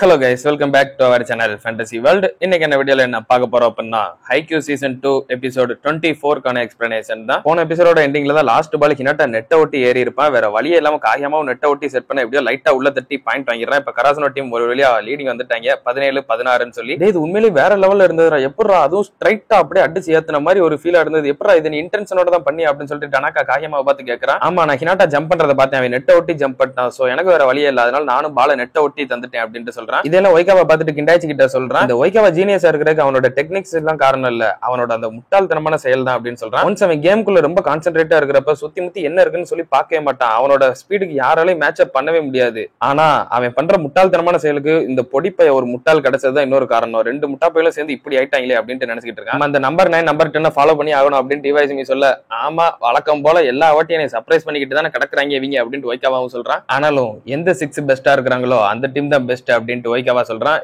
Hello guys, welcome back to our channel Fantasy World. இன்னைக்கு என்ன வீடியோல என்ன பார்க்க போறோம் அப்படின்னா ஹைக்யூ சீசன் 2 எபிசோட் 24 கான எக்ஸ்பிளனேஷன் தான். போன எபிசோட எண்டிங்ல தான் லாஸ்ட் பால் ஹினாட்டா நெட்டை ஒட்டி ஏறி இருப்பான். வேற வழியே இல்லாம காயமாவும் நெட்டை ஒட்டி செட் பண்ண எப்படியோ லைட்டா உள்ள தட்டி பாயிண்ட் வாங்கிடுறான். இப்ப கராசனோ டீம் ஒரு வழியா லீடிங் வந்துட்டாங்க 17-16 சொல்லி. இது உண்மையிலேயே வேற லெவல்ல இருந்ததுடா. எப்படா அதுவும் ஸ்ட்ரைட்டா அப்படியே அடிச்சு ஏத்துன மாதிரி ஒரு ஃபீலா இருந்தது. எப்படா இது நீ இன்டென்ஷனோட தான் பண்ணி அப்படின்னு சொல்லிட்டு டனாக்கா காயமாவை பார்த்து கேட்கறான். ஆமா, நான் ஹினாட்டா ஜம்ப் பண்றதை பார்த்தேன், அவன் நெட்டை ஒட்டி ஜம்ப் பண்ணான். சோ எனக்கு வேற வழியே இல்ல, அதனால நானும் பால நெட்டை ஒட்டி தந்துட்டேன் அப்படின்னு சொல்றான். இதெல்லாம் ஒய்காவா பார்த்துட்டு கிண்டாச்சி கிட்ட சொல்றான், இந்த ஒய்காவா ஜீனியஸா இருக்கிறதுக்கு அவனோட டெக்னிக்ஸ் எல்லாம் காரணம் இல்ல, அவனோட அந்த முட்டாள்தனமான செயல் தான் அப்படின்னு சொல்றான். ஒன்ஸ் அவன் கேம்குள்ள ரொம்ப கான்சென்ட்ரேட்டா இருக்கிறப்ப சுத்தி முத்தி என்ன இருக்குன்னு சொல்லி பார்க்கவே மாட்டான். அவனோட ஸ்பீடுக்கு யாராலையும் மேட்ச் அப் பண்ணவே முடியாது. ஆனா அவன் பண்ற முட்டாள்தனமான செயலுக்கு இந்த பொடிப்பைய ஒரு முட்டாள் கிடைச்சதுதான் இன்னொரு காரணம். ரெண்டு முட்டாப்பையிலும் சேர்ந்து இப்படி ஆயிட்டாங்களே அப்படின்னு நினைச்சிட்டு இருக்கான். அந்த நம்பர் 9 நம்பர் 10 ஃபாலோ பண்ணி ஆகணும் அப்படின்னு டிவைஸ் சொல்ல, ஆமா வழக்கம் போல எல்லா வாட்டியும் சர்ப்ரைஸ் பண்ணிக்கிட்டு தானே கிடக்குறாங்க இவங்க அப்படின்னு ஒய்காவாவும் சொல்றான். ஆனாலும் எந்த 6 பெஸ்டா இருக்கிறாங்களோ அந்த டீம் தான் பெஸ்ட் அப்படின்ட்டு ஒய்காவா சொல்றான்.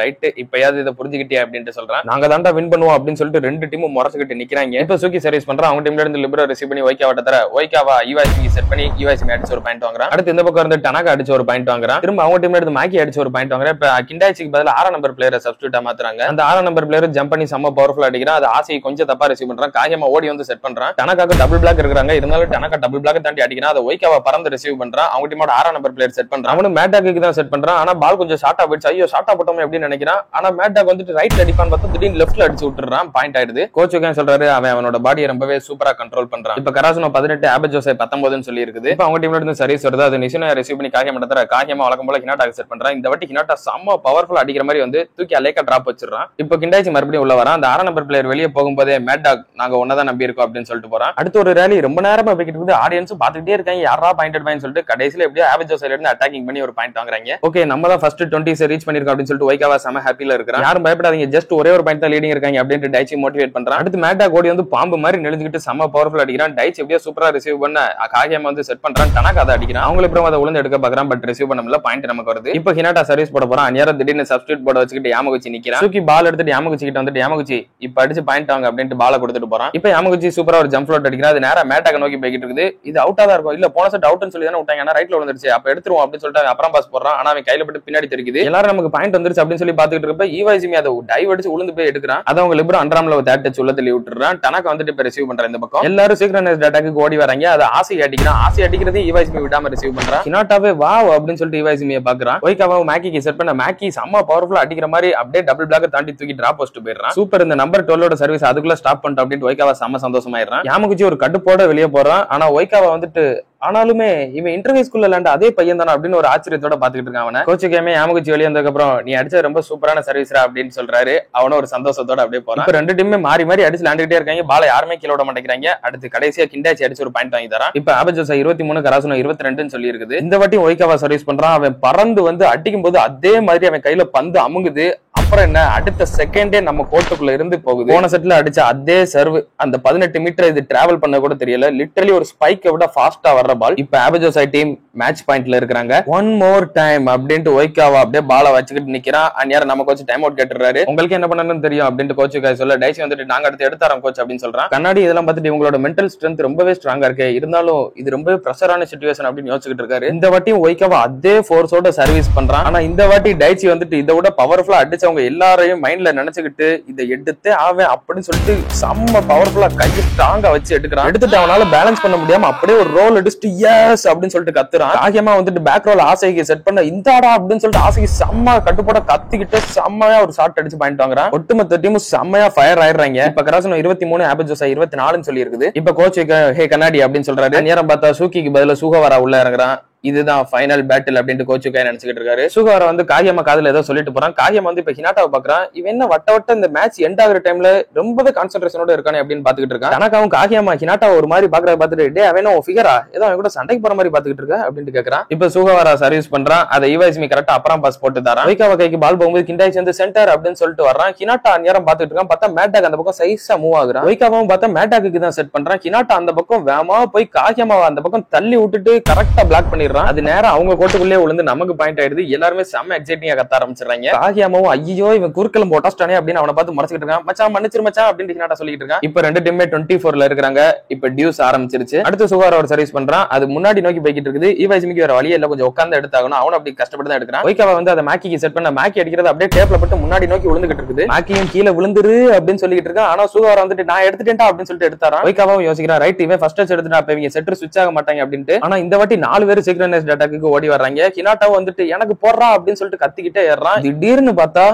ரைட், இப்பயாவது இதை புரிஞ்சுக்கிட்டே அப்படின்னு சொல்றான். நாங்க தாண்டா வின் பண்ணுவோம் அப்படின்னு சொல்லிட்டு ரெண்டு டீமும் முறைச்சுக்கிட்டு நிக்கிறாங்க. இப்ப சூக்கி சர்வீஸ் பண்றான். அவங்க டீம்ல இருந்து லிபரோ ரிசீவ் பண்ணி ஒய்காவா தர ஒய்காவா ஈவாய்சி செட் பண்ணி ஈவாய்சி அடிச்சு ஒரு பாயிண்ட் வாங்குறான். அடுத்து இந்த பக்கம் இருந்து டனாக்கா அடிச்சு ஒரு பாயிண்ட் வாங்குறான். திரும்ப அவங்க டீம்ல இருந்து மாக்கி அடிச்சு ஒரு பாயிண்ட் வாங்குறான். இப்ப கிண்டாய்ச்சிக்கு பதிலா 6 நம்பர் பிளேயரை சப்ஸ்டியூட்டா மாத்துறாங்க. அந்த 6 நம்பர் பிளேயர் ஜம்ப் பண்ணி செம்ம பவர்ஃபுல் அடிக்கிறான். அது ஆசையை கொஞ்சம் தப்பா ரிசீவ் பண்றான். காயமா ஓடி வந்து செட் பண்றான். டனாக்காக்கு டபுள் பிளாக் இருக்காங்க, இருந்தாலும் டனாக்கா டபுள் பிளாக் தாண்டி அடிக்கிறான். அதை ஒய்காவா பறந்து ரிசீவ் பண்றான். அவங்க டீமோட 6 நம்பர் பிளேயர் செட் பண்றான். அவனும் மேட்டாக்கு தான் செட் பண்றான். ஆனா பால் கொஞ்சம் ஷார்ட்டா போயிடுச்சு. ஐயோ ஷார்ட்டா போட்டோம் அப்படின்னு நினைக்கிறான். ஆனா மேட்டாக் வந்துட்டு ரைட் அடிப்பான்னு பார்த்தா திடீர்னு லெஃப்ட்ல அடிச்சு விட்டுறான். பாயிண்ட் ஆயிடுது. கோச் சொல்றாரு அவனோட பாடியை ரொம்பவே சூப்பரா கண்ட்ரோல் பண்றான். இப்ப கராசனோ 18 ஆபஜோசை 19 சொல்லி இருக்குது. இப்ப அவங்க டீம்ல இருந்து சர்வீஸ் வருது. அது நிஷினா ரிசீவ் பண்ணி காகியம் நடத்துற காகியமா வழக்கம் போல ஹினாட்டாக்கு செட் பண்றான். இந்த வாட்டி ஹினாட்டா செம்ம பவர்ஃபுல் அடிக்கிற மாதிரி வந்து தூக்கி அலேக்கா டிராப் வச்சிடறான். இப்ப கிண்டாய்ச்சி மறுபடியும் உள்ள வரான். அந்த 6 நம்பர் பிளேயர் வெளியே போகும்போதே மேட்டாக் நாங்க ஒன்னதான் நம்பி இருக்கோம் அப்படின்னு சொல்லிட்டு போறான். அடுத்து ஒரு ரேலி ரொம்ப நேரமா போய்கிட்டு இருக்குது. ஆடியன்ஸும் பாத்துக்கிட்டே இருக்காங்க, யாரா பாயிண்ட் பாயிண்ட் சொல்லிட்டு கடைசியில எப்படியோ ஆபஜோசைல இருந்து அட்டாக்கிங் பண்ணி ஒரு பாயிண்ட் வாங்குறாங்க. ஓகே, நம்ம தான் ஃபர்ஸ்ட் 20 ரீச் பண்ணிருக்கோம் அப்படின்னு சொல்லிட்டு ஒய்காவா செம ஹாப்பில இருக்கான். யாரும் பயப்படாதீங்க, ஜஸ்ட் ஒரே ஒரு பாயிண்ட் தான் லீடிங் இருக்காங்க அப்படின்னு டைச்சி மோட்டிவேட் பண்றான். அடுத்து மேட்டாக் ஓடி வந்து பாம்பு மாதிரி நெளிஞ்சுக்கிட்டு செம பவர்ஃபுல் அடிக்கிறான். டைச்சி எப்படியோ சூப்பரா ரிசீவ் பண்ண காகியம் வந்து செட் பண்றான். டனாக்கா அதை அடிக்கிறான். அவங்களுக்கு அப்புறம் அதை உளுந்து எடுக்க பாக்குறான். பட் ரிசீவ் பண்ண முடியல. பாயிண்ட் நமக்கு வருது. இப்போ ஹினாட்டா சர்வீஸ் போட போறான். அந்நேரம் திடீர்னு சப்ஸ்டியூட் போட வச்சுக்கிட்டு யாமகுச்சி நிக்கிறான். சூக்கி பால் எடுத்துட்டு யாமகுச்சி கிட்ட வந்துட்டு யாமகுச்சி இப்ப அடிச்சு பாயிண்ட் வாங்க அப்படின்ட்டு பால கொடுத்துட்டு போறான். இப்ப யாமகுச்சி சூப்பரா ஒரு ஜம்ப் ஃப்ளோட் அடிக்கிறான். அது நேரா மேட்டாக்க நோக்கி போய்கிட்டு இருக்குது. இது அவுட்டா தான் இருக்கும். இல்ல போன செட் அவுட்னு சொல்லி தானே விட்டாங்க, ஆனா ரைட்ல விழுந்துருச்சு. அப்ப எடுத்துருவோம் அப்படின்னு சொல்லிட்டு அப்புறம் பாஸ் போடுறான். ஆனா அவன் கையில பட்டு பின்னாடி தெரிக்குது. எல்லாரும் நமக்கு பாயிண்ட் வந்துருச்சு அப்படின்னு சொல்லி பாத்துக்கிட்டு இருப்ப ஈவாய்சிமி அதை டைவ் அடிச்சு உளுந்து போய் எடுக்கிறான். அதை அவங்க லிபரோ அண்டராம்ல தேட் டச் உள்ள தள்ளி விட்டுறான். டனாக்கா வந்துட்டு இப்ப ரிசீவ் பண்றான். இந்த பக்கம் எல்லாரும் சீக்கிரனைஸ்ட் அட்டாக்கு ஓடி வராங்க. அதை ஆசை அடிக்கிறான். ஆசை அடிக்கிறதே ஈவாய்சிமி விடாம ரிசீவ் பண்றான். ஹினாட்டாவே வாவ் அப்படின்னு சொல்லிட்டு ஈவாய்சிமியை பாக்குறான். ஒய்காவாவும் மேக்கிக்கு செட் பண்ண மேக்கி செம்ம பவர்ஃபுல்லா அடிக்கிற மாதிரி அப்படியே டபுள் பிளாக் தாண்டி தூக்கி டிராப் போஸ்ட் போயிடுறான். சூப்பர், இந்த நம்பர் 12 சர்வீஸ் அதுக்குள்ள ஸ்டாப் பண்ணிட்டு அப்படின்னு ஒய்காவா செம்ம சந்தோஷமாயிடுறான். யாமகுச்சி ஒரு கட்டுப்போட வெளியே போறான். ஆனா ஒய்காவா வந்துட்டு ஆனாலுமே இவன் இன்டர்வியூ ஸ்கூல்ல லேண்ட அதே பையன் தானே அப்படின்னு ஒரு ஆச்சரியத்தோட பாத்துக்கிட்டு இருக்கான். அவனை கோச்சு கேமே யாமகுச்சி வெளியே வந்ததுக்கு அப்புறம் நீ அடிச்ச ரொம்ப சூப்பரான சர்வீஸ்ரா அப்படின்னு சொல்றாரு. அவனும் ஒரு சந்தோஷத்தோட அப்படியே போறான். இப்ப ரெண்டு டீமே மாறி மாறி அடிச்சு லேண்டுகிட்டே இருக்காங்க. பால யாருமே கீழ விட மாட்டேங்கிறாங்க. அடுத்து கடைசியா கிண்டாச்சி அடிச்சு ஒரு பாயிண்ட் வாங்கி தரான். இப்ப ஆபஜோசா 23 கராசனோ 22 சொல்லி இருக்குது. இந்த வாட்டி ஒய்காவா சர்வீஸ் பண்றான். அவன் பறந்து வந்து அடிக்கும் போது அதே மாதிரி அவன் கையில பந்து அமுங்குது. அப்புறம் என்ன, அடுத்த செகண்டே நம்ம கோர்ட்டுக்குள்ள இருந்து போகுது. போன செட்ல அடிச்ச அதே சர்வ் அந்த 18 மீட்டர் இது டிராவல் பண்ண கூட தெரியல. லிட்டரலி ஒரு ஸ்பைக்கை விட ஃபாஸ்டா வர்ற பால். இப்ப ஆபஜோசா டீம் மேட்ச் பாயிண்ட்ல இருக்காங்க. ஒன் மோர் டைம் அப்படின்ட்டு ஒய்காவா அப்படியே பால வச்சுக்கிட்டு நிக்கிறான். அந்நேரம் நம்ம கோச் டைம் அவுட் கேட்டுறாரு. உங்களுக்கு என்ன பண்ணணும்னு தெரியும் அப்படின்ட்டு கோச்சு சொல்ல, டைசி வந்துட்டு நாங்க அடுத்து எடுத்தாரோம் கோச் அப்படின்னு சொல்றான். கண்ணாடி இதெல்லாம் பார்த்துட்டு இவங்களோட மென்டல் ஸ்ட்ரென்த் ரொம்பவே ஸ்ட்ராங்கா இருக்கு, இருந்தாலும் இது ரொம்பவே பிரஷரான சிச்சுவேஷன் அப்படின்னு யோசிச்சுட்டு இருக்காரு. இந்த வாட்டியும் ஒய்காவா அதே ஃபோர்ஸோட சர்வீஸ் பண்றான். ஆனா இந்த வாட்டி டைசி வந்துட்டு இதை விட பவர்ஃபுல்லா அடிச்சவங்க எல்லாரையும் மைண்ட்ல நினைச்சுக்கிட்டு இதை எடுத்து அவன் அப்படின்னு சொல்லிட்டு செம்ம பவர்ஃபுல்லா கையை ஸ்ட்ராங்கா வச்சு எடுக்கிறான். எடுத்துட்டு அவனால பேலன்ஸ் பண்ண முடியாம அப்படியே ஒரு ரோல் அடிச்சுட்டு எஸ் அப்படின்னு சொல்லிட்டு கத்துறான். காகியமா வந்துட்டு பேக் ரோல் ஆசைக்கு செட் பண்ண இந்தாடா அப்படின்னு சொல்லிட்டு ஆசைக்கு செம்ம கட்டுப்போட கத்திக்கிட்டு செம்மையா ஒரு ஷாட் அடிச்சு பாயிண்ட் வாங்குறான். ஒட்டுமொத்த டீமும் செம்மையா ஃபயர் ஆயிடுறாங்க. இப்ப கராசனோ 23 ஆபஜோசா 24 சொல்லி இருக்குது. இப்ப கோச் ஹே கண்ணாடி அப்படின்னு சொல்றாரு. நேரம் பார்த்தா சூக்கிக்கு பதிலா சுகவாரா உள்ள இறங்குறான். இதுதான் ஃபைனல் பேட்டில் அப்படின்ட்டு கோச்சுக்காய் நினைச்சுக்கிட்டு இருக்காரு. சுகாரா வந்து காகியமா காதுல ஏதோ சொல்லிட்டு போறான். காகியம் வந்து இப்ப ஹினாட்டாவை பாக்குறான். இவன் என்ன வட்ட இந்த மேட்ச் எண்ட் ஆகுற டைம்ல ரொம்பவே கான்சென்ட்ரேஷனோட இருக்கானே அப்படின்னு பாத்துக்கிட்டு இருக்கான். தனக்காவும் காகியமா ஹினாட்டாவை ஒரு மாதிரி பாக்குறத பாத்துட்டு டே அவனும் ஃபிகரா ஏதோ அவன் கூட சண்டைக்கு போற மாதிரி பாத்துக்கிட்டு இருக்கா அப்படின்னு கேக்குறான். இப்ப சுகவாரா சர்வீஸ் பண்றான். அதை ஈவாய்சிமி கரெக்டா அப்புறம் பாஸ் போட்டு தரான். ஒய்காவா கைக்கு பால் போகும்போது கிண்டாய்ச்சி வந்து சென்டர் அப்படின்னு சொல்லிட்டு வர்றான். ஹினாட்டா நேரம் பாத்துட்டு இருக்கான். பார்த்தா மேட்டாக் அந்த பக்கம் சைஸா மூவ் ஆகுறான். ஒய்காவும் பார்த்தா மேட்டாக்கு தான் செட் பண்றான். ஹினாட்டா அந்த பக்கம் வேகமா போய் காகியமாவை அந்த பக்கம் தள்ளி விட்டுட்டு கரெக்டா பிளாக் பண்ணிடுறான். வீசிடுறான். அது நேரம் அவங்க கோட்டுக்குள்ளே விழுந்து நமக்கு பாயிண்ட் ஆயிடுது. எல்லாருமே செம்ம எக்ஸைட்டிங்கா கத்த ஆரம்பிச்சிடுறாங்க. காகியாமாவும் ஐயோ இவன் குறுக்கலும் போட்டாஸ்டானே அப்படின்னு அவனை பார்த்து மறைச்சிட்டு இருக்கான். மச்சான் மன்னிச்சிரு மச்சான் அப்படின்னு ஹினாட்டா சொல்லிட்டு இருக்கான். இப்ப ரெண்டு டீமே 24ல இருக்காங்க. இப்ப டியூஸ் ஆரம்பிச்சிருச்சு. அடுத்து சுகாரா ஒரு சர்வீஸ் பண்றான். அது முன்னாடி நோக்கி போய்கிட்டு இருக்குது. ஈவாய்ஸ்மிக்கு வேற வழியே இல்ல, கொஞ்சம் உட்கார்ந்து எடுத்தாகணும். அவன் அப்படி கஷ்டப்பட்டு தான் எடுக்கிறான். ஒய்காவா வந்து அதை மேக்கிக்கு செட் பண்ண மேக்கி அடிக்கிறது அப்படியே டேப்ல போட்டு முன்னாடி நோக்கி விழுந்துகிட்டு இருக்குது. மேக்கியும் கீழே விழுந்துரு அப்படின்னு சொல்லிட்டு இருக்கான். ஆனா சுகாரா வந்துட்டு நான் எடுத்துட்டேன்டா அப்படின்னு சொல்லிட்டு எடுத்தாரான். ஒய்காவாவும் யோசிக்கிறான், ரைட் இவன் ஃபர்ஸ்ட் டச் எடுத்துட்டா அப்ப இவங்க செட்டர் ஸ்விட்ச் ஆக மாட்டாங்க அப்படின்ட்டு. ஆனா இந்த வாட்டி 4 பேர் சிங்க்ரனைஸ்ட் அட்டாக்கு ஓடி வர்றாங்க. ஹினாட்டாவும் வந்துட்டு எனக்கு போடுறா அப்படின்னு சொல்லிட்டு கத்திக்கிட்டே ஏறான். திடீர்னு பார்த்தா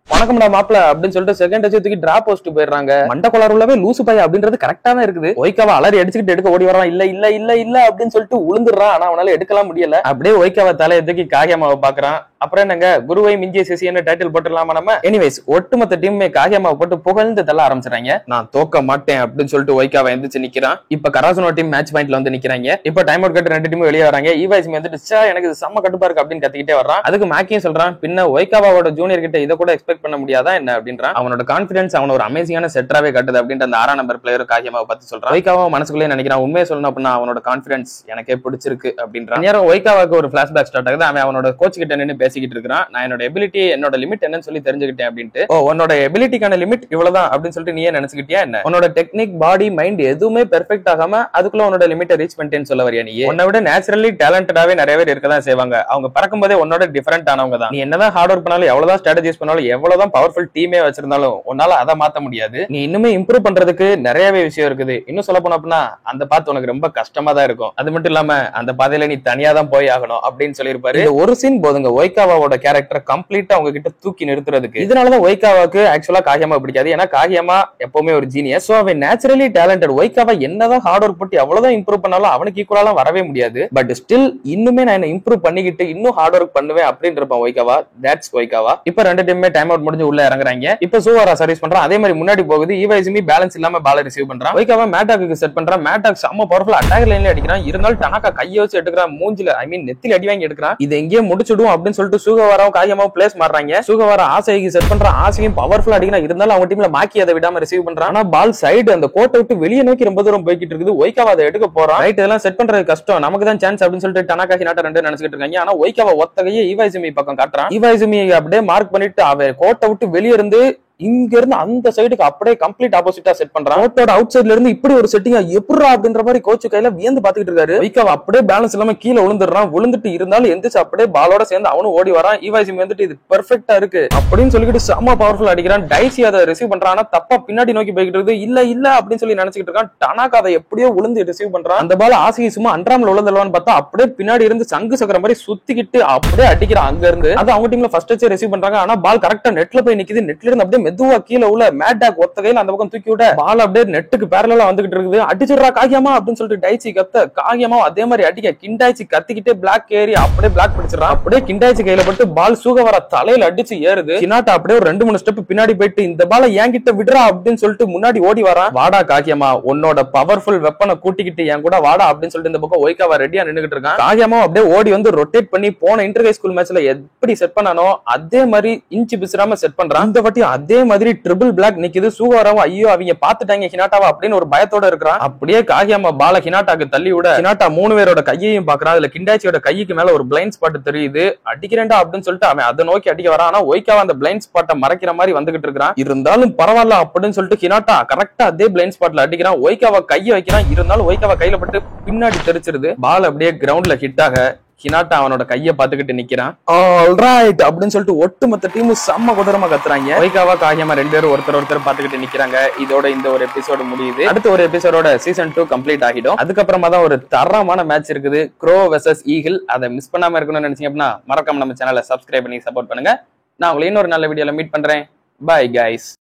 வணக்கம்டா மாப்ள அப்படின்னு சொல்லிட்டு செகண்ட் டச் தூக்கி டிராப் போஸ்ட் போயிடுறாங்க. மண்ட கொளாருலவே லூசு பைய அப்படின்றது கரெக்டா தான் இருக்குது. ஒய்காவா அலறி அடிச்சுக்கிட்டு எடுக்க ஓடி வரான். இல்ல இல்ல இல்ல இல்ல அப்படின்னு சொல்லிட்டு உளுந்துடுறான். ஆனா அவனால எடுக்கலாம் முடியல. அப்படியே ஒய்காவா தலையை தூக்கி காகியாமாவை பாக்குறான். அப்புறம் என்னங்க குருவை மிஞ்சிய சிசின்னு டைட்டில் போட்டுடலாமா நம்ம? எனிவேஸ் ஒட்டுமொத்த டீமே காகியாமாவை போட்டு புகழ்ந்து தள்ள ஆரம்பிச்சுறாங்க. நான் தோக்க மாட்டேன் அப்படின்னு சொல்லிட்டு ஒய்காவா எந்திரிச்சு நிக்கிறான். இப்ப கராசுனோ டீம் மேட்ச் பாயிண்ட்ல வந்து நிக்கிறாங்க. இப்ப டைம் அவுட் கட்டு ரெண்டு டீமும் வெளியே வராங்க. ஈவாய்ஸ்மி வந்துட்டு எனக்கு இது செம்ம கடுப்பா இருக்கு அப்படின்னு கத்திக்கிட்டே வர்றான். அதுக்கு மேக்கியும் சொல்றான், பின்ன ஒய்காவாவோட ஜூனியர் கிட்ட இதை கூட எக்ஸ்பெக்ட் பண்ண முடியாதா என்ன அப்படின்றான். அவனோட கான்பிடன்ஸ் அவன ஒரு அமேசிங்கான செட்டராவே காட்டுது அப்படின்ற அந்த 6ஆம் நம்பர் பிளேயர் காகியாமாவை பார்த்து சொல்றான். ஒய்காவா மனசுக்குள்ளே நினைக்கிறான், உண்மையை சொல்லணும் அப்படின்னா அவனோட கான்பிடன்ஸ் எனக்கே பிடிச்சிருக்கு அப்படின்றான். நேரம் ஒய்காவாக்கு ஒரு பிளாஷ்பேக் ஸ்டார்ட் ஆகுது. அவன் அவனோட கோச் கிட்ட நின்று பேசிக்கிட்டு இருக்கான். நான் என்னோட எபிலிட்டி என்னோட லிமிட் என்னன்னு சொல்லி தெரிஞ்சுக்கிட்டேன் அப்படின்ட்டு. உன்னோட எபிலிட்டிக்கான லிமிட் இவ்வளவுதான் அப்படின்னு சொல்லிட்டு நீயே நினைச்சுக்கிட்டியா என்ன? உன்னோட டெக்னிக் பாடி மைண்ட் எதுவுமே பெர்ஃபெக்ட் ஆகாம அதுக்குள்ள உன்னோட லிமிட்டை ரீச் பண்ணிட்டேன்னு சொல்ல வரியா நீ? உன்னை விட நேச்சுரலி டேலண்டடாவே நிறைய பேர் இருக்கதான் செய்வாங்க. அவங்க பறக்கும் போதே உன்னோட டிஃபரெண்ட் ஆனவங்க தான். நீ என்னதான் ஹார்ட் ஒர்க் பண்ணாலும் எவ்வளவுதான் ஸ்ட்ராட்டஜிஸ் பண்ணாலும் எவ்வளவுதான் பவர்ஃபுல் டீமே வச்சிருந்தாலும் உன்னால அதை மாத்த முடியாது. நீ இன்னுமே இம்ப்ரூவ் பண்றதுக்கு நிறையவே விஷயம் இருக்குது. இன்னும் சொல்ல போனா அப்படின்னா அந்த பாத்து உனக்கு ரொம்ப கஷ்டமா தான் இருக்கும். அது மட்டும் இல்லாம அந்த பாதையில நீ தனியா தான் போய் ஆகணும் அப்படின்னு சொல்லியிருப்பாரு. ஒரு சீன் போதுங்க ஒய்காவாவோட கேரக்டர் கம்ப்ளீட்டா அவங்க கிட்ட தூக்கி நிறுத்துறதுக்கு. இதனாலதான் ஒய்காவாக்கு ஆக்சுவலா காகியாமா பிடிக்காது. ஏன்னா காகியாமா எப்பவுமே ஒரு ஜீனியஸ். சோ அவன் நேச்சுரலி டேலண்டட். ஒய்காவா என்னதான் ஹார்ட் ஒர்க் போட்டு எவ்வளவுதான் இம்ப்ரூவ் பண்ணாலும் அவனுக்கு ஈக்குவலா வரவே முடியாது. பட் ஸ்டில் இன்னுமே நான் என்ன இம்ப்ரூவ் பண்ணிக்கிட்டு இன்னும் ஹார்ட் ஒர்க் பண்ணுவேன் அப்படின்னு இருப்பான் ஒய்காவா. தட்ஸ் ஒய்காவா. இப்ப ரெண்டு டீமே டைம் அவுட் முடிஞ்சு உள்ள இறங்குறாங்க. இப்ப சுகாரா சர்வீஸ் பண்றான். அதே மாதிரி முன்னாடி போகுது. ஈவாய்ஸ்மி பேலன்ஸ் இல்லாம பால ரிசீவ் பண்றான். ஒய்காவா மேட்டாக்கு செட் பண்றான். மேட்டாக் செம்ம பவர்ஃபுல் அட்டாக் லைன்ல அடிக்கிறான். இருந்தாலும் டனாக்கா கையை வச்சு எடுக்கிறான். மூஞ்சில ஐ மீன் நெத்தில அடி வாங்கி எடுக்கிறான். இது எங்கேயே முடிச்சுடும் அப்படின்னு சொல்லிட்டு சுகாராவும் காகியாமாவும் பிளேஸ் மாறாங்க. சுகாரா ஆசைக்கு செட் பண்றான். ஆசையும் பவர்ஃபுல் அடிக்கிறான். இருந்தாலும் அவங்க டீம்ல மாக்கி அதை விடாம ரிசீவ் பண்றான். ஆனா பால் சைடு அந்த கோட்டை விட்டு வெளியே நோக்கி ரொம்ப தூரம் போய்கிட்டு இருக்குது. ஒய்காவா அதை எடுக்க போறான். ரைட் இதெல்லாம் செட் பண்றது கஷ்டம், நமக்கு தான் சான்ஸ் அப்படின்னு சொல்லிட்டு டனாக்கா ஹினாட்டா ரெண்டு நினைச்சிட்டு இருக்காங்க. ஆனா ஒய்காவா ஒத்தகையே ஈவாய்ஸ்மி பக்கம் காட்டுறான். ஈவாய்ஸ்மி அப்படியே மார்க் பண்ணிட்டு அவ கோட்டை விட்டு வெளியே இருந்து இங்க இருந்து அந்த சைடுக்கு அப்படியே கம்ப்ளீட் ஆப்போசிட்டா செட் பண்றான். கோட்டோட அவுட் சைட்ல இருந்து இப்படி ஒரு செட்டிங் எப்படிரா அப்படின்ற மாதிரி கோச் கையில வியந்து பாத்துக்கிட்டு இருக்காரு. ஒய்காவா அப்படியே பேலன்ஸ் இல்லாம கீழே விழுந்துடுறான். விழுந்துட்டு இருந்தாலும் எந்திரிச்சு அப்படியே பாலோட சேர்ந்து அவனும் ஓடி வரான். ஈவாய்ஸ்மி வந்துட்டு இது பெர்ஃபெக்ட்டா இருக்கு அப்படின்னு சொல்லிட்டு செம்ம பவர்ஃபுல் அடிக்கிறான். டைசி அதை ரிசீவ் பண்றான். தப்பா பின்னாடி நோக்கி போய்கிட்டு இருக்கு. இல்ல இல்ல அப்படின்னு சொல்லி நினைச்சிட்டு இருக்கான். டனாக்கா அதை எப்படியோ விழுந்து ரிசீவ் பண்றான். அந்த பால் ஆசைக்கு சும்மா அன்றாம்ல விழுந்தல்வான்னு பார்த்தா அப்படியே பின்னாடி இருந்து சங்கு சக்கர மாதிரி சுத்திக்கிட்டு அப்படியே அடிக்கிறான். அங்க இருந்து அது அவங்க டீம்ல ஃபர்ஸ்ட் டச் ரிசீவ் பண்றாங்க. ஆனா பால் கரெக்டா நெட்ல போய் நிக்குது. நெட்ல இருந்து அப்படியே மெதுவா கீழே உள்ள மேட்டாக் ஒத்த கையில அந்த பக்கம் தூக்கி விட பால் அப்படியே நெட்டுக்கு பேரலா வந்துகிட்டு இருக்குது. அடிச்சுடுறா காகியாமா அப்படின்னு சொல்லிட்டு டைசி கத்த. காகியாமா அதே மாதிரி அடிக்க கிண்டாய்ச்சி கத்திக்கிட்டே பிளாக் ஏறி அப்படியே பிளாக் பிடிச்சிடறான். அப்படியே கிண்டாய்ச்சி கையில பட்டு பால் சுகாரா தலையில அடிச்சு ஏறுது. ஹினாட்டா அப்படியே ஒரு 2-3 ஸ்டெப் பின்னாடி போயிட்டு இந்த பால என்கிட்ட விடுறா அப்படின்னு சொல்லிட்டு முன்னாடி ஓடி வரான். வாடா காகியாமா உன்னோட பவர்ஃபுல் வெப்பனை கூட்டிக்கிட்டு என் கூட வாடா அப்படின்னு சொல்லிட்டு இந்த பக்கம் ஒய்காவா ரெடியா நின்னுகிட்டு இருக்கான். காகியாமா அப்படியே ஓடி வந்து ரொட்டேட் பண்ணி போன இன்டர் ஹை ஸ்கூல் மேட்ச்ல எப்படி செட் பண்ணானோ அதே மாதிரி இன்ச்சு பிசுறாம செட் பண்றான். இந்த வாட்டி அதே மாதிரி ட்ரிபிள் பிளாக் நிக்குது. சுகாராவும் ஐயோ அவங்க பாத்துட்டாங்க ஹினாட்டாவா அப்படின்னு ஒரு பயத்தோட இருக்கிறான். அப்படியே காகியாமா பால ஹினாட்டாக்கு தள்ளி விட ஹினாட்டா 3 பேரோட கையையும் பாக்குறான். அதுல கிண்டாச்சியோட கைக்கு மேல ஒரு பிளைண்ட் ஸ்பாட் தெரியுது. அடிக்கிறேன்டா அப்படின்னு சொல்லிட்டு அவன் அதை நோக்கி அடிக்க வரான். ஆனா ஒய்காவா அந்த பிளைண்ட் ஸ்பாட்டை மறைக்கிற மாதிரி வந்துகிட்டு இருக்கான். இருந்தாலும் பரவாயில்ல அப்படின்னு சொல்லிட்டு ஹினாட்டா கரெக்டா அதே பிளைண்ட் ஸ்பாட்ல அடிக்கிறான். ஒய்காவா கையை வைக்கிறான். இருந்தாலும் ஒய்காவா கையில பட்டு பின்னாடி தெரிச்சிருது. பால் அப்படியே கிரவுண்ட்ல ஹிட் ஆக ஹினாட்டா அவனோட கையை பாத்துக்கிட்டு நிக்கிறான். ஆல்ரைட் அப்படின்னு சொல்லிட்டு ஒட்டுமொத்த டீம் செம்ம குதிரமா கத்துறாங்க. ஒய்காவா காகியாமா 2 பேரும் ஒருத்தர் பாத்துக்கிட்டு நிக்கிறாங்க. இதோட இந்த ஒரு எபிசோடு முடியுது. அடுத்த ஒரு எபிசோடோட சீசன் 2 கம்ப்ளீட் ஆகிடும். அதுக்கப்புறமா தான் ஒரு தரமான மேட்ச் இருக்குது, க்ரோ வெர்சஸ் ஈகிள். அதை மிஸ் பண்ணாம இருக்கணும்னு நினைச்சீங்க அப்படின்னா மறக்காம நம்ம சேனலை சப்ஸ்கிரைப் பண்ணி சப்போர்ட் பண்ணுங்க. நான் உங்களை இன்னொரு நல்ல வீடியோல மீட் பண்றேன். Bye guys.